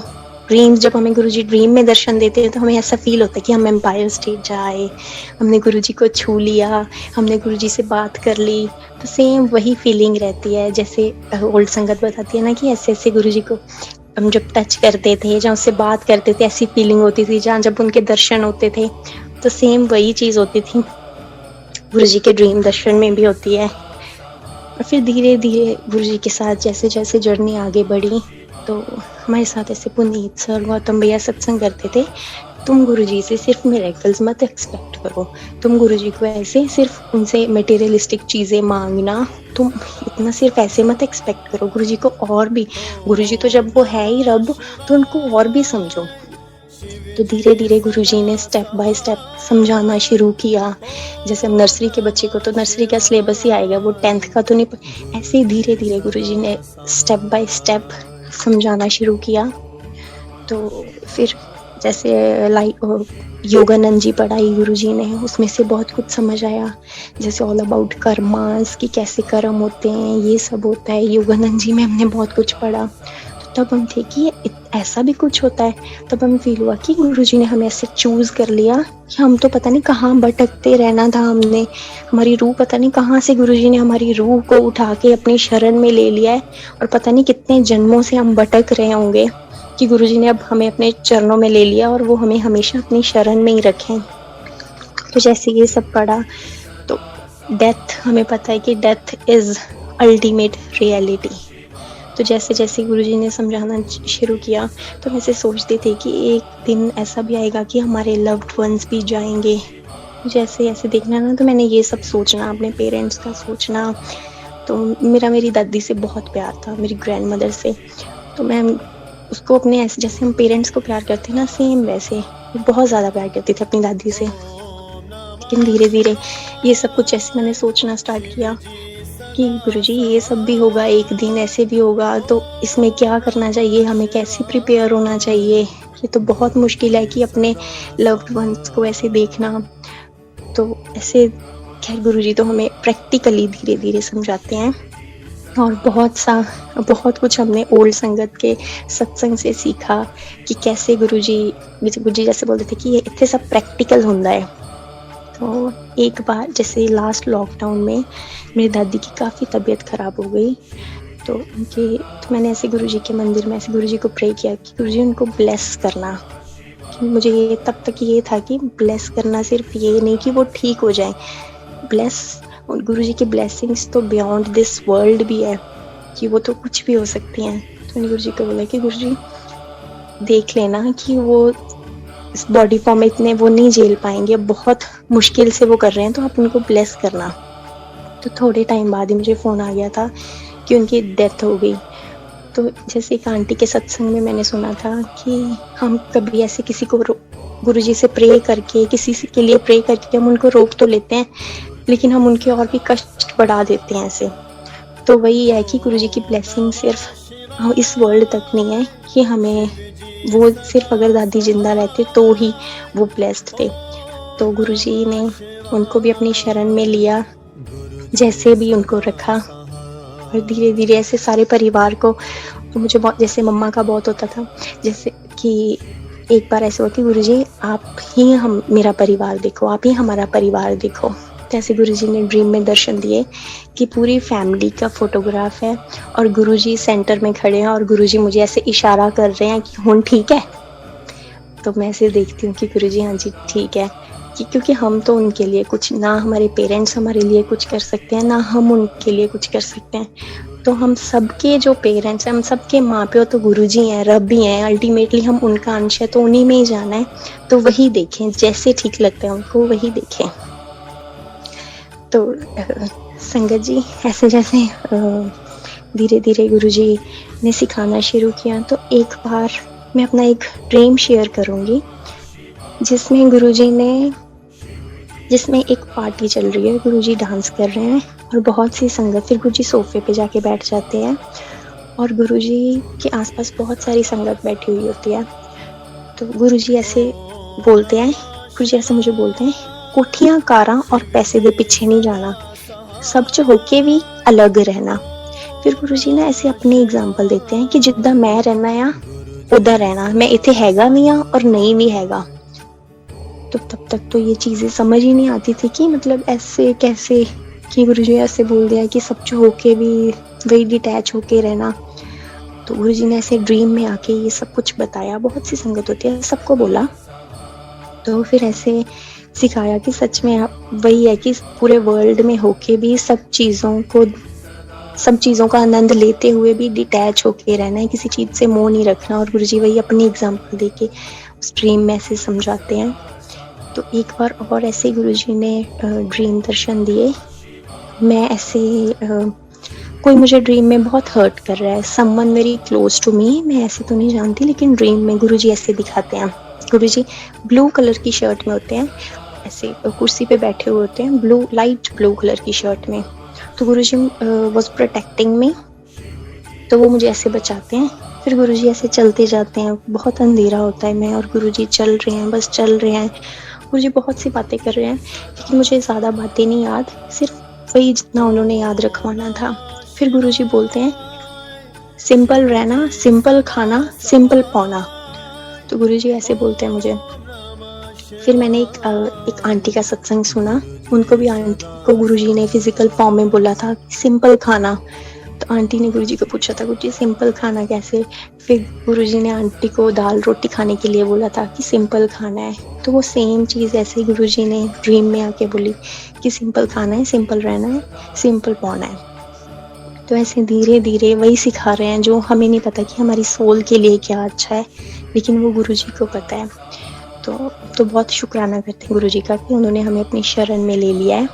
ड्रीम्स जब हमें गुरुजी ड्रीम में दर्शन देते हैं तो हमें ऐसा फील होता है कि हम एम्पायर स्टेट जाए, हमने गुरुजी को छू लिया, हमने गुरुजी से बात कर ली। तो सेम वही फीलिंग रहती है, जैसे ओल्ड संगत बताती है ना कि ऐसे ऐसे गुरुजी को हम जब टच करते थे, जहाँ उससे बात करते थे, ऐसी फीलिंग होती थी, जहाँ जब उनके दर्शन होते थे तो सेम वही चीज़ होती थी, गुरुजी के ड्रीम दर्शन में भी होती है। और फिर धीरे धीरे गुरुजी के साथ जैसे जैसे जर्नी आगे बढ़ी तो हमारे साथ ऐसे पुनीत सर, गौतम भैया सत्संग करते थे, तुम गुरुजी से सिर्फ मिरेकल्स मत एक्सपेक्ट करो, तुम गुरुजी को ऐसे सिर्फ उनसे मटेरियलिस्टिक चीज़ें मांगना, तुम इतना सिर्फ ऐसे मत एक्सपेक्ट करो, गुरुजी को और भी, गुरुजी तो जब वो है ही रब तो उनको और भी समझो। तो धीरे धीरे गुरुजी ने स्टेप बाय स्टेप समझाना शुरू किया। जैसे हम नर्सरी के बच्चे को तो नर्सरी का सिलेबस ही आएगा, वो 10th का तो नहीं, ऐसे ही धीरे धीरे गुरुजी ने स्टेप बाय स्टेप समझाना शुरू किया। तो फिर जैसे योगानंद जी पढ़ाई गुरुजी ने, उसमें से बहुत कुछ समझ आया, जैसे ऑल अबाउट कर्मास कि कैसे कर्म होते हैं, ये सब होता है। योगानंद जी में हमने बहुत कुछ पढ़ा। तो तब हम थे कि ऐसा भी कुछ होता है। तब हमें फील हुआ कि गुरुजी ने हमें ऐसे चूज़ कर लिया कि हम तो पता नहीं कहाँ भटकते रहना था, हमने हमारी रूह पता नहीं कहाँ से गुरुजी ने हमारी रूह को उठा के अपनी शरण में ले लिया है, और पता नहीं कितने जन्मों से हम भटक रहे होंगे कि गुरुजी ने अब हमें अपने चरणों में ले लिया और वो हमें हमेशा अपनी शरण में ही रखें। तो जैसे ये सब पढ़ा तो डेथ, हमें पता है कि डेथ इज़ अल्टीमेट रियलिटी। तो जैसे जैसे गुरुजी ने समझाना शुरू किया तो वैसे सोचते थे कि एक दिन ऐसा भी आएगा कि हमारे लव्ड वंस भी जाएंगे। जैसे ऐसे देखना ना, तो मैंने ये सब सोचना, अपने पेरेंट्स का सोचना। तो मेरी दादी से बहुत प्यार था, मेरी ग्रैंड मदर से। तो मैं उसको अपने ऐसे, जैसे हम पेरेंट्स को प्यार करते हैं ना, सेम वैसे बहुत ज़्यादा प्यार करती थी अपनी दादी से। लेकिन धीरे धीरे ये सब कुछ ऐसे मैंने सोचना स्टार्ट किया कि गुरुजी ये सब भी होगा, एक दिन ऐसे भी होगा, तो इसमें क्या करना चाहिए, हमें कैसे प्रिपेयर होना चाहिए। ये तो बहुत मुश्किल है कि अपने लव्ड वंस को ऐसे देखना। तो ऐसे खैर गुरुजी तो हमें प्रैक्टिकली धीरे धीरे समझाते हैं, और बहुत कुछ हमने ओल्ड संगत के सत्संग से सीखा कि कैसे गुरुजी जैसे बोलते थे कि ये इतने सब प्रैक्टिकल होता है। तो एक बार जैसे लास्ट लॉकडाउन में मेरी दादी की काफ़ी तबीयत ख़राब हो गई, तो मैंने ऐसे गुरुजी के मंदिर में ऐसे गुरुजी को प्रे किया कि गुरुजी उनको ब्लेस करना। कि मुझे ये तब तक ये था कि ब्लेस करना सिर्फ ये नहीं कि वो ठीक हो जाए, ब्लेस, और गुरुजी की ब्लेसिंग्स तो बियॉन्ड दिस वर्ल्ड भी है। कि वो तो कुछ भी हो सकती हैं। तो मैंने गुरुजी को बोला कि गुरुजी देख लेना कि वो इस बॉडी फॉर्म में इतने वो नहीं झेल पाएंगे, बहुत मुश्किल से वो कर रहे हैं, तो आप उनको ब्लेस करना। तो थोड़े टाइम बाद ही मुझे फ़ोन आ गया था कि उनकी डेथ हो गई। तो जैसे एक आंटी के सत्संग में मैंने सुना था कि हम कभी ऐसे किसी को गुरुजी से प्रे करके, किसी के लिए प्रे करके हम उनको रोक तो लेते हैं, लेकिन हम उनके और भी कष्ट बढ़ा देते हैं ऐसे। तो वही है कि गुरुजी की ब्लेसिंग सिर्फ इस वर्ल्ड तक नहीं है कि हमें वो सिर्फ अगर दादी जिंदा रहते तो ही वो ब्लेस्ड थे। तो गुरुजी ने उनको भी अपनी शरण में लिया, जैसे भी उनको रखा, और धीरे धीरे ऐसे सारे परिवार को, तो मुझे बहुत, जैसे मम्मा का बहुत होता था, जैसे कि एक बार ऐसा हुआ कि गुरुजी आप ही हम मेरा परिवार देखो, आप ही हमारा परिवार देखो। तो ऐसे गुरुजी ने ड्रीम में दर्शन दिए कि पूरी फैमिली का फोटोग्राफ है और गुरुजी सेंटर में खड़े हैं और गुरुजी मुझे ऐसे इशारा कर रहे हैं कि हुन ठीक है। तो मैं ऐसे देखती हूँ कि गुरुजी हाँ जी ठीक है, कि क्योंकि हम तो उनके लिए कुछ, ना हमारे पेरेंट्स हमारे लिए कुछ कर सकते हैं, ना हम उनके लिए कुछ कर सकते हैं। तो हम सबके जो पेरेंट्स हैं, हम सबके माँ प्यो तो गुरुजी हैं, रब भी हैं, अल्टीमेटली हम उनका अंश है, तो उन्हीं में ही जाना है। तो वही देखें, जैसे ठीक लगता है उनको वही देखें। तो संगत जी ऐसे जैसे धीरे धीरे गुरुजी ने सिखाना शुरू किया, तो एक बार मैं अपना एक ड्रीम शेयर करूँगी जिसमें गुरुजी ने, जिसमें एक पार्टी चल रही है, गुरुजी डांस कर रहे हैं और बहुत सी संगत, फिर गुरुजी सोफे पे जाके बैठ जाते हैं और गुरुजी के आसपास बहुत सारी संगत बैठी हुई होती है। तो गुरुजी ऐसे बोलते हैं, गुरुजी ऐसे मुझे बोलते हैं, कोठियां कारां और पैसे दे पीछे नहीं जाना, सब च होके भी अलग रहना। फिर गुरुजी ना ऐसे अपनी एग्जाम्पल देते हैं कि जिद्दां मैं रहना आ उदा रहना, मैं इथे हैगा नहीं आ और नहीं भी हैगा। तो तब तक तो ये चीजें समझ ही नहीं आती थी कि मतलब ऐसे कैसे, कि गुरुजी ऐसे बोल दिया कि सब च होके भी वही डिटैच होके रहना। तो गुरुजी ने ऐसे ड्रीम में आके ये सब कुछ बताया, बहुत सी संगत होती है, सबको बोला। तो फिर ऐसे सिखाया कि सच में आप वही है कि पूरे वर्ल्ड में होके भी सब चीज़ों का आनंद लेते हुए भी डिटैच होके रहना है, किसी चीज़ से मोह नहीं रखना। और गुरुजी वही अपनी एग्जांपल देके उस ड्रीम में ऐसे समझाते हैं। तो एक बार और ऐसे गुरुजी ने ड्रीम दर्शन दिए, मैं ऐसे कोई मुझे ड्रीम में बहुत हर्ट कर रहा है, someone very close to me, मैं ऐसे तो नहीं जानती, लेकिन ड्रीम में गुरुजी ऐसे दिखाते हैं। गुरुजी ब्लू कलर की शर्ट में होते हैं, ऐसे कुर्सी पे बैठे हुए होते हैं, ब्लू, लाइट ब्लू कलर की शर्ट में। तो गुरुजी वाज प्रोटेक्टिंग मी, तो वो मुझे ऐसे बचाते हैं। फिर गुरुजी ऐसे चलते जाते हैं, बहुत अंधेरा होता है, मैं और गुरुजी चल रहे हैं, बस चल रहे हैं। गुरुजी बहुत सी बातें कर रहे हैं, लेकिन मुझे ज़्यादा बातें नहीं याद, सिर्फ वही जितना उन्होंने याद रखवाना था। फिर गुरुजी बोलते हैं, सिंपल रहना, सिंपल खाना, सिंपल पौना। तो गुरुजी ऐसे बोलते हैं मुझे। फिर मैंने एक आंटी का सत्संग सुना, उनको भी आंटी को गुरुजी ने फिजिकल फॉर्म में बोला था सिंपल खाना। तो आंटी ने गुरुजी को पूछा था, गुरुजी सिंपल खाना कैसे? फिर गुरुजी ने आंटी को दाल रोटी खाने के लिए बोला था कि सिंपल खाना है। तो वो सेम चीज़ ऐसे गुरुजी ने ड्रीम में आके बोली कि सिंपल खाना है, सिंपल रहना है, सिंपल पौना है। तो ऐसे धीरे धीरे वही सिखा रहे हैं जो हमें नहीं पता कि हमारी सोल के लिए क्या अच्छा है, लेकिन वो गुरुजी को पता है। तो बहुत शुक्राना करते हैं गुरुजी का कि उन्होंने हमें अपनी शरण में ले लिया है।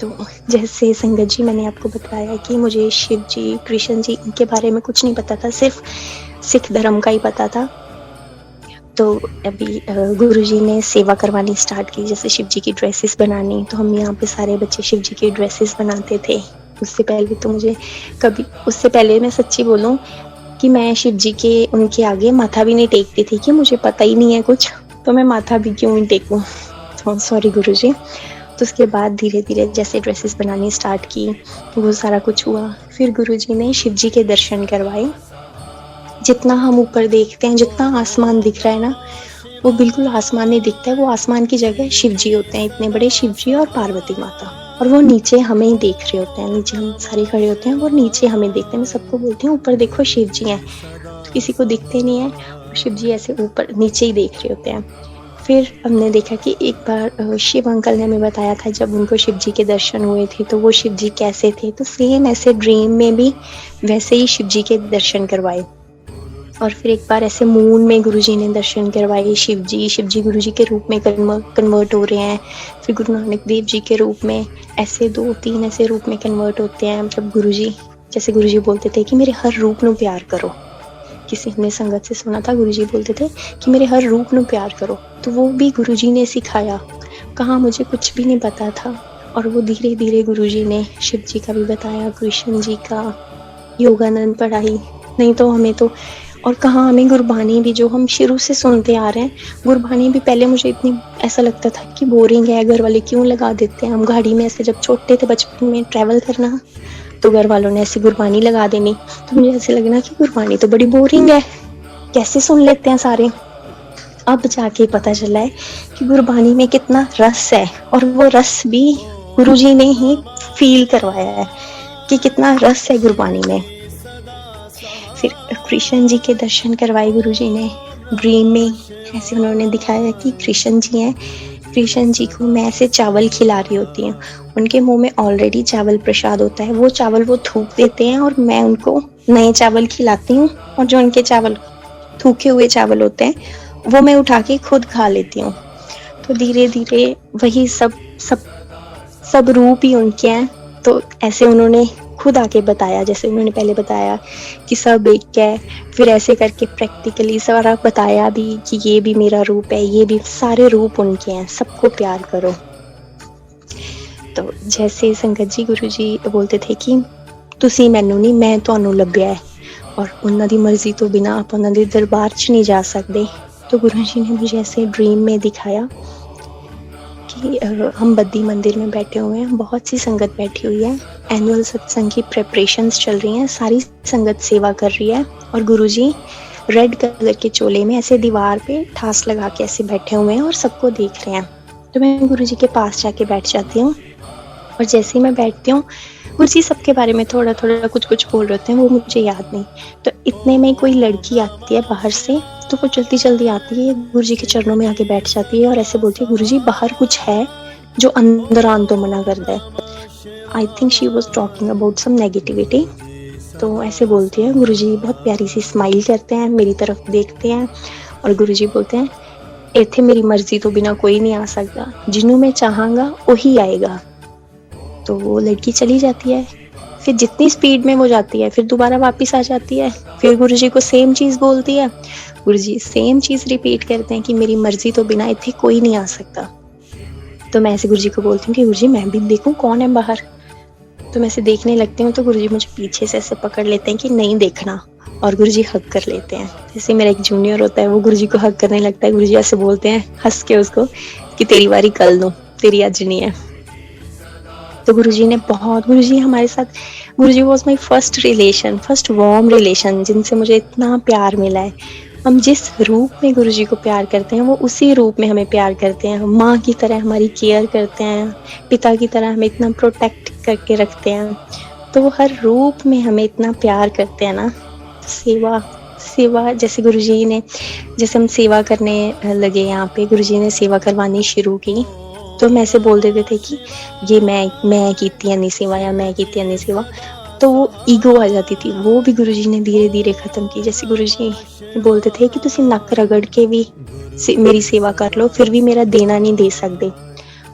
तो जैसे संगत जी, मैंने आपको बताया कि मुझे शिव जी, कृष्ण जी, इनके बारे में कुछ नहीं पता था, सिर्फ सिख धर्म का ही पता था। तो अभी गुरुजी ने सेवा करवानी स्टार्ट की, जैसे शिव जी की ड्रेसेस बनानी। तो हम यहाँ पे सारे बच्चे शिव जी की ड्रेसेस बनाते थे। उससे पहले मैं सच्ची बोलूँ कि मैं शिव जी के उनके आगे माथा भी नहीं टेकती थी, कि मुझे पता ही नहीं है कुछ, तो मैं माथा भी क्यों ही टेकूं। तो सॉरी गुरुजी। तो उसके बाद धीरे धीरे जैसे ड्रेसेस बनानी स्टार्ट की, वो सारा कुछ हुआ। फिर गुरुजी ने शिव जी के दर्शन करवाए। जितना हम ऊपर देखते हैं, जितना आसमान दिख रहा है ना, वो बिल्कुल आसमान नहीं दिखता है, वो आसमान की जगह शिव जी होते हैं, इतने बड़े शिव जी और पार्वती माता। और वो नीचे हमें ही देख रहे होते हैं, नीचे हम सारे खड़े होते हैं, वो नीचे हमें देखते हैं। मैं सबको बोलती हूँ ऊपर देखो शिव जी हैं, तो किसी को दिखते नहीं है, शिव जी ऐसे ऊपर नीचे ही देख रहे होते हैं। फिर हमने देखा कि एक बार शिव अंकल ने हमें बताया था जब उनको शिव जी के दर्शन हुए थे तो वो शिव जी कैसे थे, तो सेम ऐसे ड्रीम में भी वैसे ही शिव जी के दर्शन करवाए। और फिर एक बार ऐसे मून में गुरुजी ने दर्शन करवाए शिव जी गुरुजी के रूप में कन्वर्ट हो रहे हैं। फिर गुरु नानक देव जी के रूप में ऐसे 2-3 ऐसे रूप में कन्वर्ट होते हैं। मतलब गुरुजी, जैसे गुरुजी बोलते थे कि मेरे हर रूप ਨੂੰ प्यार करो। किसी हमने संगत से सुना था, गुरुजी बोलते थे कि मेरे हर रूप ਨੂੰ प्यार करो, तो वो भी गुरुजी ने सिखाया। कहाँ मुझे कुछ भी नहीं पता था, और वो धीरे धीरे गुरुजी ने शिव जी का भी बताया, कृष्ण जी का, योगानंद पढ़ाई। नहीं तो हमें तो, और कहाँ हमें गुरबानी भी जो हम शुरू से सुनते आ रहे हैं, गुरबानी भी पहले मुझे इतनी ऐसा लगता था कि बोरिंग है, घर वाले क्यों लगा देते हैं। हम गाड़ी में ऐसे जब छोटे थे बचपन में ट्रैवल करना, तो घर वालों ने ऐसी गुरबानी लगा देनी, तो मुझे ऐसे लगना कि गुरबानी तो बड़ी बोरिंग है, कैसे सुन लेते हैं सारे। अब जाके पता चला है कि गुरबानी में कितना रस है, और वो रस भी गुरुजी ने ही फील करवाया है कि कितना रस है गुरबानी में। फिर कृष्ण जी के दर्शन करवाए गुरुजी ने ड्रीम में। ऐसे उन्होंने दिखाया कि कृष्ण जी हैं, कृष्ण जी को मैं ऐसे चावल खिला रही होती हूँ, उनके मुंह में ऑलरेडी चावल प्रसाद होता है, वो चावल वो थूक देते हैं और मैं उनको नए चावल खिलाती हूँ, और जो उनके चावल थूके हुए चावल होते हैं वो मैं उठा के खुद खा लेती हूँ। तो धीरे धीरे वही सब रूप ही उनके हैं। तो ऐसे उन्होंने खुद आके बताया, जैसे उन्होंने पहले बताया कि सब एक है, फिर ऐसे करके प्रैक्टिकली सारा बताया भी कि ये भी मेरा रूप है, ये भी, सारे रूप उनके हैं, सबको प्यार करो। तो जैसे संगत जी गुरु जी बोलते थे कि तुसी मैनू नहीं, मैं तुहानू लभ्या है, और उन्हां दी मर्जी तो बिना आप उन्हां दे दरबार च नहीं जा सकते। तो गुरु जी ने मुझे ऐसे ड्रीम में दिखाया कि हम बद्दी मंदिर में बैठे हुए हैं, बहुत सी संगत बैठी हुई है, एनुअल सत्संग की प्रेपरेशंस चल रही हैं, सारी संगत सेवा कर रही है, और गुरुजी रेड कलर के चोले में ऐसे दीवार पे ठास लगा के ऐसे बैठे हुए हैं और सबको देख रहे हैं। तो मैं गुरुजी के पास जाके बैठ जाती हूँ, और जैसे ही मैं बैठती हूँ गुरुजी सबके बारे में थोड़ा थोड़ा कुछ कुछ बोल रहे होते हैं, वो मुझे याद नहीं। तो इतने में कोई लड़की आती है बाहर से, तो वो जल्दी जल्दी आती है, गुरुजी के चरणों में आके बैठ जाती है और ऐसे बोलती है, गुरुजी बाहर कुछ है जो अंदर आने तो मना करता है। I think she was talking about some negativity. तो ऐसे बोलती है, गुरुजी बहुत प्यारी सी स्माइल करते हैं, मेरी तरफ देखते हैं, और गुरुजी बोलते हैं, इत्थे मेरी मर्जी तो बिना कोई नहीं आ सकता, जिन्हों मैं चाहांगा वही आएगा। तो वो लड़की चली जाती है, फिर जितनी स्पीड में वो जाती है फिर दोबारा वापस आ जाती है, फिर गुरुजी को सेम चीज़ बोलती है, गुरुजी सेम चीज़ रिपीट करते हैं कि मेरी मर्जी तो बिना इत्थे कोई नहीं आ सकता। तो मैं ऐसे गुरुजी को बोलती हूँ कि गुरुजी मैं भी देखूँ कौन है बाहर। तो मैं ऐसे देखने लगती हूँ, तो गुरुजी मुझे पीछे से ऐसे पकड़ लेते हैं कि नहीं देखना, और गुरुजी हग कर लेते हैं। जैसे मेरा एक जूनियर होता है, वो गुरुजी को हग करने लगता है, गुरुजी ऐसे बोलते हैं हंस के उसको कि तेरी बारी कल दूँ, तेरी आज नहीं है। तो गुरुजी ने बहुत, गुरुजी हमारे साथ, Guruji was my first warm relation, जिनसे मुझे इतना प्यार मिला है। हम जिस रूप में गुरुजी को प्यार करते हैं, वो उसी रूप में हमें प्यार करते हैं, माँ की तरह हमारी केयर करते हैं, पिता की तरह हमें इतना प्रोटेक्ट करके रखते हैं। तो वो हर रूप में हमें इतना प्यार करते हैं ना। सेवा जैसे गुरुजी ने, जैसे हम सेवा करने लगे यहाँ पे, गुरुजी ने सेवा करवानी शुरू की, तो हम ऐसे बोल देते थे कि ये मैं कीती है नहीं सेवा, या मैं कीती है नहीं सेवा, तो वो ईगो आ जाती थी, वो भी गुरुजी ने धीरे धीरे ख़त्म की। जैसे गुरुजी बोलते थे कि तुसी नक रगड़ के भी मेरी सेवा कर लो, फिर भी मेरा देना नहीं दे सकते।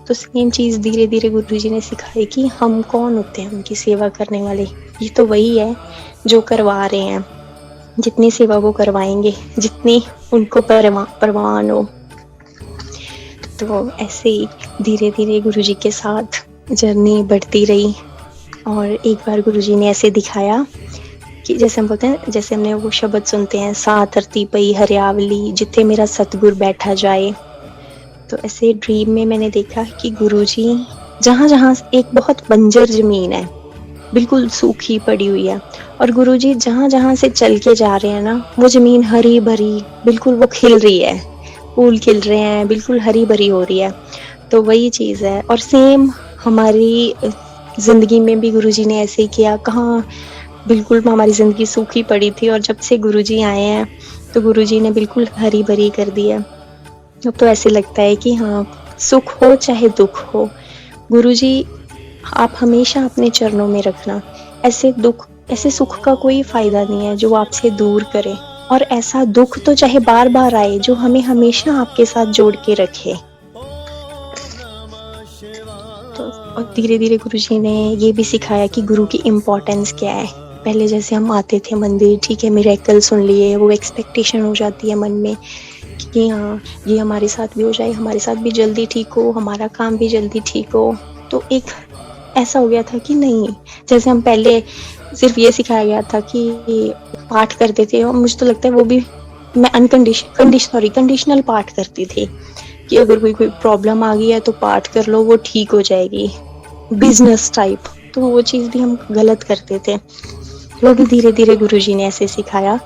तो सेम चीज़ धीरे धीरे गुरुजी ने सिखाई कि हम कौन होते हैं उनकी सेवा करने वाले, ये तो वही है जो करवा रहे हैं, जितनी सेवा वो करवाएंगे, जितनी उनको परवान हो। तो ऐसे ही धीरे धीरे गुरुजी के साथ जर्नी बढ़ती रही, और एक बार गुरुजी ने ऐसे दिखाया कि जैसे हम बोलते हैं, जैसे हमने वो शब्द सुनते हैं, सा धरती पई हरियावली जिथे मेरा सतगुर बैठा जाए। तो ऐसे ड्रीम में मैंने देखा कि गुरुजी जहाँ जहाँ एक बहुत बंजर ज़मीन है, बिल्कुल सूखी पड़ी हुई है, और गुरुजी जहाँ जहाँ से चल के जा रहे हैं ना, वो ज़मीन हरी भरी, बिल्कुल वो खिल रही है, फूल खिल रहे हैं, बिल्कुल हरी भरी हो रही है। तो वही चीज़ है, और सेम हमारी ज़िंदगी में भी गुरुजी ने ऐसे ही किया। कहाँ बिल्कुल हमारी ज़िंदगी सूखी पड़ी थी, और जब से गुरुजी आए हैं तो गुरुजी ने बिल्कुल हरी भरी कर दी है। अब तो ऐसे लगता है कि हाँ, सुख हो चाहे दुख हो, गुरुजी आप हमेशा अपने चरणों में रखना। ऐसे सुख का कोई फायदा नहीं है जो आपसे दूर करे, और ऐसा दुख तो चाहे बार बार आए जो हमें हमेशा आपके साथ जोड़ के रखे। तो और धीरे धीरे गुरुजी ने ये भी सिखाया कि गुरु की इम्पोर्टेंस क्या है। पहले जैसे हम आते थे मंदिर, ठीक है मिरेकल सुन लिए, वो एक्सपेक्टेशन हो जाती है मन में कि हाँ ये हमारे साथ भी हो जाए, हमारे साथ भी जल्दी ठीक हो, हमारा काम भी जल्दी ठीक हो। तो एक ऐसा हो गया था कि नहीं, जैसे हम पहले सिर्फ ये सिखाया गया था कि पाठ करते थे, और मुझे तो लगता है वो भी मैं कंडीशनल पाठ करती थी कि अगर कोई प्रॉब्लम आ गई है तो पाठ कर लो, वो ठीक हो जाएगी, बिजनेस टाइप। तो वो चीज़ भी हम गलत करते थे। लोग धीरे धीरे गुरुजी ने ऐसे सिखाया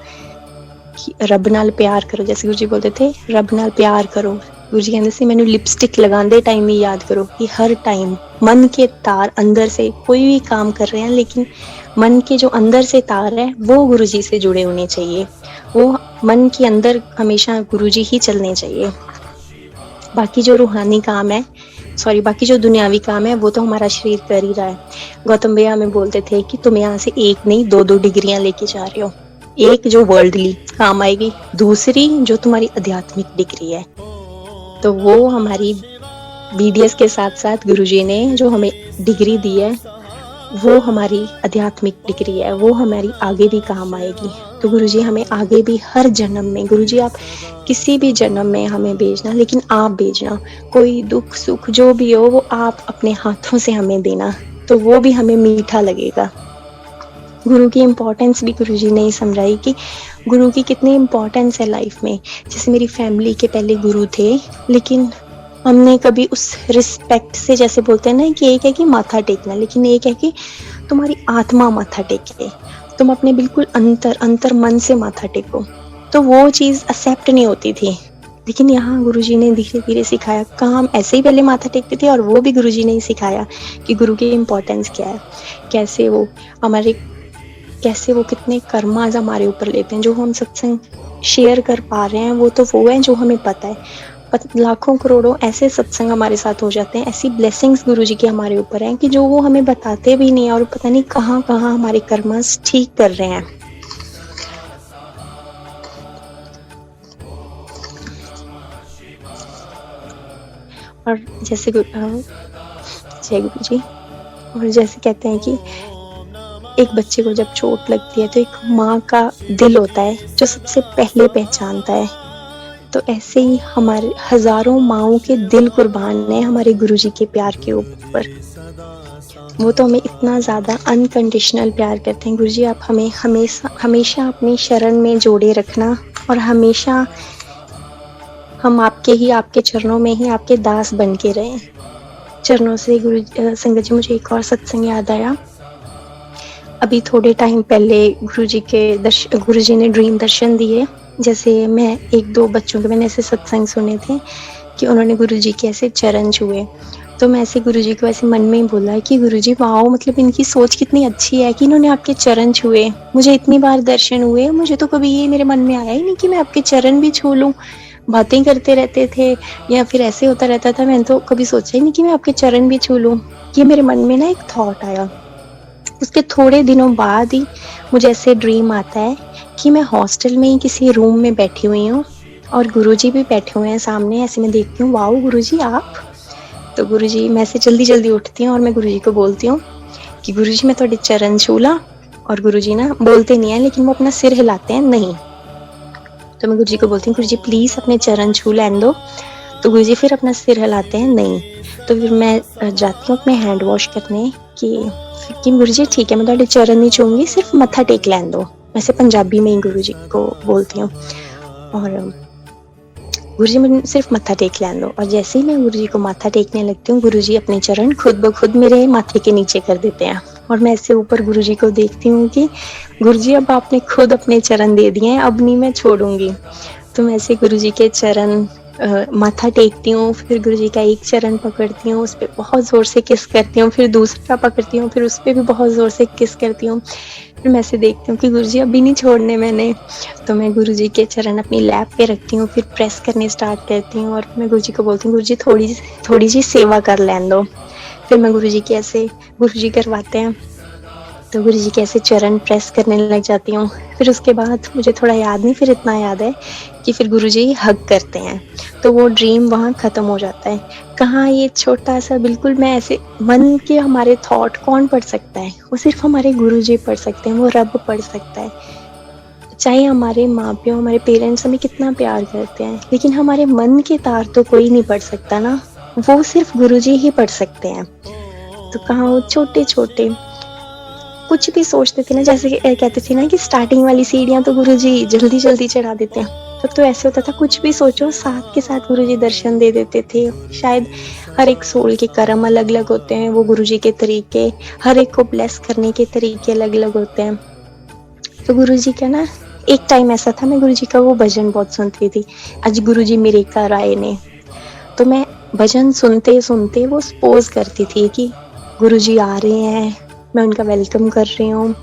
कि रब नाल प्यार करो, जैसे गुरुजी बोलते थे रब नाल प्यार करो। गुरुजी कहते सी मैंने लिपस्टिक लगाते टाइम ही याद करो कि हर टाइम मन के तार अंदर से, कोई भी काम कर रहे हैं लेकिन मन के जो अंदर से तार है वो गुरुजी से जुड़े होने चाहिए, वो मन के अंदर हमेशा गुरुजी ही चलने चाहिए। बाकी जो रूहानी काम है, बाकी जो दुनियावी काम है वो तो हमारा शरीर कर ही रहा है। गौतम भैया हमें बोलते थे कि तुम यहाँ से एक नहीं दो डिग्रियां लेके जा रहे हो, एक जो वर्ल्डली काम आएगी, दूसरी जो तुम्हारी आध्यात्मिक डिग्री है। तो वो हमारी बीडीएस के साथ साथ गुरुजी ने जो हमें डिग्री दी है वो हमारी आध्यात्मिक डिग्री है, वो हमारी आगे भी काम आएगी। तो गुरुजी हमें आगे भी हर जन्म में, गुरुजी आप किसी भी जन्म में हमें भेजना, लेकिन आप भेजना, कोई दुख सुख जो भी हो वो आप अपने हाथों से हमें देना, तो वो भी हमें मीठा लगेगा। गुरु की इम्पोर्टेंस भी गुरुजी ने ही समझाई कि गुरु की कितनी इम्पोर्टेंस है लाइफ में। जैसे मेरी फैमिली के पहले गुरु थे, लेकिन हमने कभी उस रिस्पेक्ट से, जैसे बोलते हैं ना कि एक है कि माथा टेकना, लेकिन एक है कि तुम्हारी आत्मा माथा टेके, तुम अपने बिल्कुल अंतर मन से माथा टेको, तो वो चीज़ एक्सेप्ट नहीं होती थी। लेकिन यहाँ गुरुजी ने धीरे धीरे सिखाया, काम ऐसे ही पहले माथा टेकते थे, और वो भी गुरुजी ने ही सिखाया कि गुरु की इम्पोर्टेंस क्या है, कैसे वो कितने कर्माज हमारे ऊपर लेते हैं। जो हम सत्संग शेयर कर पा रहे हैं वो तो वो है जो हमें पता है, लाखों करोड़ों ऐसे सत्संग हमारे साथ हो जाते हैं, ऐसी ब्लेसिंग्स गुरुजी की हमारे ऊपर हैं कि जो वो हमें बताते भी नहीं, और पता नहीं कहाँ कहाँ हमारे कर्मस ठीक कर रहे हैं। और जैसे जय गुरु जी, और जैसे कहते हैं कि एक बच्चे को जब चोट लगती है तो एक माँ का दिल होता है जो सबसे पहले पहचानता है। तो ऐसे ही हमारे हजारों माओं के दिल कुर्बान है हमारे गुरुजी के प्यार के ऊपर। वो तो हमें इतना ज़्यादा अनकंडीशनल प्यार करते हैं। गुरुजी आप हमें हमेशा अपनी शरण में जोड़े रखना, और हमेशा हम आपके चरणों में ही आपके दास बन के रहें। चरणों से संगत जी, मुझे एक और सत्संग याद आया। अभी थोड़े टाइम पहले गुरुजी ने ड्रीम दर्शन दिए। जैसे मैं एक दो बच्चों के, मैंने ऐसे सत्संग सुने थे कि उन्होंने गुरुजी के ऐसे चरण छुए, तो मैं ऐसे गुरुजी को ऐसे मन में ही बोला कि गुरुजी वाओ, मतलब इनकी सोच कितनी अच्छी है कि इन्होंने आपके चरण छुए। मुझे इतनी बार दर्शन हुए, मुझे तो कभी ये मेरे मन में आया ही नहीं कि मैं आपके चरण भी छू लूँ। बातें करते रहते थे या फिर ऐसे होता रहता था, मैंने तो कभी सोचा ही नहीं कि मैं आपके चरण भी छू लूँ। ये मेरे मन में ना एक थॉट आया। उसके थोड़े दिनों बाद ही मुझे ऐसे ड्रीम आता है कि मैं हॉस्टल में ही किसी रूम में बैठी हुई हूँ और गुरुजी भी बैठे हुए हैं सामने। ऐसे मैं देखती हूँ, वाओ गुरुजी आप। तो गुरुजी, मैं से जल्दी उठती हूँ और मैं गुरुजी को बोलती हूँ कि गुरुजी मैं थोड़े चरण छू ला। और गुरुजी ना बोलते नहीं है, लेकिन वो अपना सिर हिलाते हैं नहीं। तो मैं गुरुजी को बोलती हूँ गुरुजी प्लीज़ अपने चरण छू लेने दो। तो गुरुजी फिर अपना सिर हिलाते हैं नहीं। तो फिर मैं जाती हूँ अपने हैंड वॉश करने कि गुरुजी ठीक है, मैं थोड़े चरण नहीं छूंगी, सिर्फ मत्था टेक लेने दो। वैसे पंजाबी में ही गुरुजी को बोलती हूँ, और गुरुजी मुझे सिर्फ मत्था टेक लेने दो। और जैसे ही मैं गुरुजी को माथा टेकने लगती हूँ, गुरुजी अपने चरण खुद ब खुद मेरे माथे के नीचे कर देते हैं। और मैं ऐसे ऊपर गुरुजी को देखती हूँ कि गुरुजी अब आपने खुद अपने चरण दे दिए हैं, अब नहीं मैं छोड़ूंगी। तो मैं ऐसे गुरुजी के चरण माथा टेकती हूँ, फिर गुरुजी का एक चरण पकड़ती हूँ, उस पे बहुत ज़ोर से किस करती हूँ, फिर दूसरा पकड़ती हूँ, फिर उस पे भी बहुत ज़ोर से किस करती हूँ। फिर मैं ऐसे देखती हूँ कि गुरुजी अभी नहीं छोड़ने मैंने, तो मैं गुरुजी के चरण अपनी लैप पे रखती हूँ, फिर प्रेस करने स्टार्ट करती हूँ और मैं गुरुजी को बोलती हूँ, गुरुजी थोड़ी सी सेवा कर लेने दो। फिर मैं गुरुजी की ऐसे गुरुजी करवाते हैं, तो गुरुजी के ऐसे चरण प्रेस करने लग जाती हूँ। फिर उसके बाद मुझे थोड़ा याद नहीं, फिर इतना याद है कि फिर गुरुजी हग करते हैं, तो वो ड्रीम वहाँ ख़त्म हो जाता है। कहाँ ये छोटा-सा बिल्कुल मैं ऐसे मन के हमारे थॉट कौन पढ़ सकता है? वो सिर्फ़ हमारे गुरुजी पढ़ सकते हैं, वो रब पढ़ सकता है। चाहे हमारे माँ-बाप, हमारे पेरेंट्स हमें कितना प्यार करते हैं, लेकिन हमारे मन के तार तो कोई नहीं पढ़ सकता ना, वो सिर्फ़ गुरुजी ही पढ़ सकते हैं। तो कहाँ वो छोटे-छोटे कुछ भी सोचते थे ना, जैसे कि कहते थे ना कि स्टार्टिंग वाली सीढ़ियाँ तो गुरुजी जल्दी-जल्दी चढ़ा देते हैं। तब तो ऐसे होता था कुछ भी सोचो साथ के साथ गुरुजी दर्शन दे देते थे। शायद हर एक सोल के कर्म अलग-अलग होते हैं, वो गुरुजी के तरीके, हर एक को ब्लेस करने के तरीके अलग-अलग होते हैं। तो गुरुजी का ना एक टाइम ऐसा था, मैं गुरुजी का वो भजन बहुत सुनती थी, आज गुरुजी मेरे घर आए ने। तो मैं भजन सुनते-सुनते वो सपोज़ करती थी कि गुरुजी आ रहे हैं, मैं उनका वेलकम कर रही हूँ,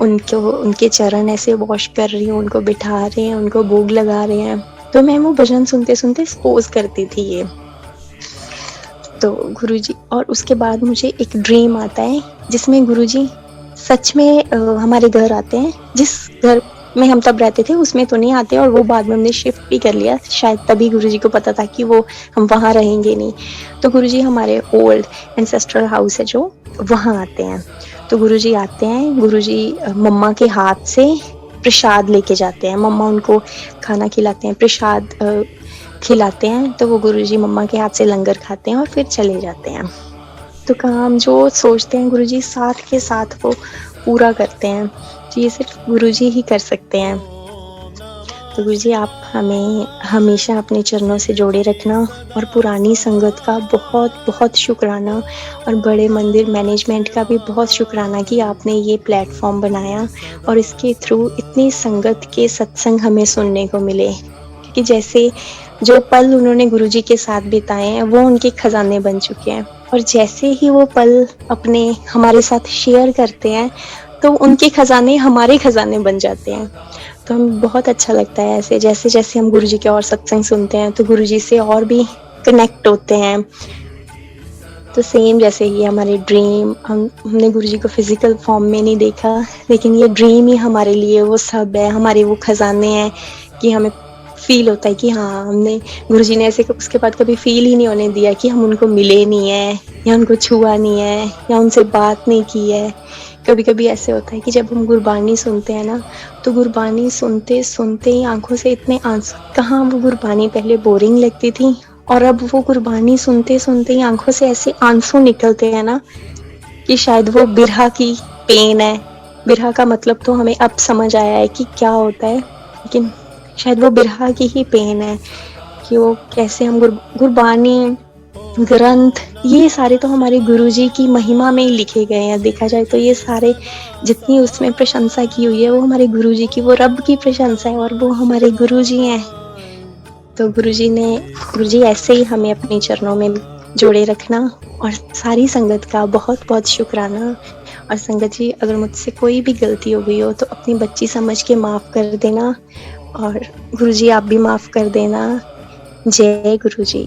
उनके चरण ऐसे वॉश कर रही हूँ, उनको बिठा रहे हैं, उनको भोग लगा रहे हैं। तो मैं वो भजन सुनते-सुनते सपोज़ करती थी ये। तो गुरुजी और उसके बाद मुझे एक ड्रीम आता है जिसमें गुरुजी सच में हमारे घर आते हैं। जिस घर में हम तब रहते थे उसमें तो नहीं आते, और वो बाद में हमने शिफ्ट भी कर लिया, शायद तभी गुरुजी को पता था कि वो हम वहाँ रहेंगे नहीं। तो गुरुजी हमारे ओल्ड एंसेस्ट्रल हाउस है जो, वहाँ आते हैं। तो गुरुजी आते हैं, गुरुजी मम्मा के हाथ से प्रसाद लेके जाते हैं, मम्मा उनको खाना खिलाते हैं, प्रसाद खिलाते हैं, तो वो गुरुजी मम्मा के हाथ से लंगर खाते हैं और फिर चले जाते हैं। तो काम जो सोचते हैं गुरुजी साथ के साथ वो पूरा करते हैं, तो ये सिर्फ गुरुजी ही कर सकते हैं। तो गुरुजी आप हमें हमेशा अपने चरणों से जोड़े रखना, और पुरानी संगत का बहुत बहुत शुक्राना, और बड़े मंदिर मैनेजमेंट का भी बहुत शुक्राना कि आपने ये प्लेटफॉर्म बनाया और इसके थ्रू इतनी संगत के सत्संग हमें सुनने को मिले। क्योंकि जैसे जो पल उन्होंने गुरुजी के साथ बिताए हैं वो उनके खजाने बन चुके हैं, और जैसे ही वो पल अपने हमारे साथ शेयर करते हैं तो उनके खजाने हमारे खजाने बन जाते हैं। तो हमें बहुत अच्छा लगता है ऐसे, जैसे जैसे हम गुरुजी के और सत्संग सुनते हैं तो गुरुजी से और भी कनेक्ट होते हैं। तो सेम जैसे ये हमारे ड्रीम, हमने गुरुजी को फिजिकल फॉर्म में नहीं देखा, लेकिन ये ड्रीम ही हमारे लिए वो सब है, हमारे वो खजाने हैं कि हमें फील होता है कि हाँ हमने गुरुजी ने ऐसे उसके बाद कभी फील ही नहीं होने दिया कि हम उनको मिले नहीं है, या उनको छुआ नहीं है, या उनसे बात नहीं की है। कभी कभी ऐसे होता है कि जब हम गुरबानी सुनते हैं ना, तो गुरबानी सुनते सुनते ही आंखों से इतने आंसू, कहाँ वो गुरबानी पहले बोरिंग लगती थी, और अब वो गुरबानी सुनते सुनते ही आंखों से ऐसे आंसू निकलते हैं ना कि शायद वो बिरहा की पेन है। बिरहा का मतलब तो हमें अब समझ आया है कि क्या होता है, लेकिन शायद वो बिरहा की ही पेन है कि वो कैसे हम गुरबानी ग्रंथ, ये सारे तो हमारे गुरुजी की महिमा में ही लिखे गए हैं। देखा जाए तो ये सारे जितनी उसमें प्रशंसा की हुई है वो हमारे गुरुजी की, वो रब की प्रशंसा है, और वो हमारे गुरुजी हैं। तो गुरुजी ऐसे ही हमें अपने चरणों में जोड़े रखना, और सारी संगत का बहुत बहुत शुक्राना। और संगत जी, अगर मुझसे कोई भी गलती हो गई हो तो अपनी बच्ची समझ के माफ़ कर देना, और गुरुजी आप भी माफ़ कर देना। जय गुरुजी।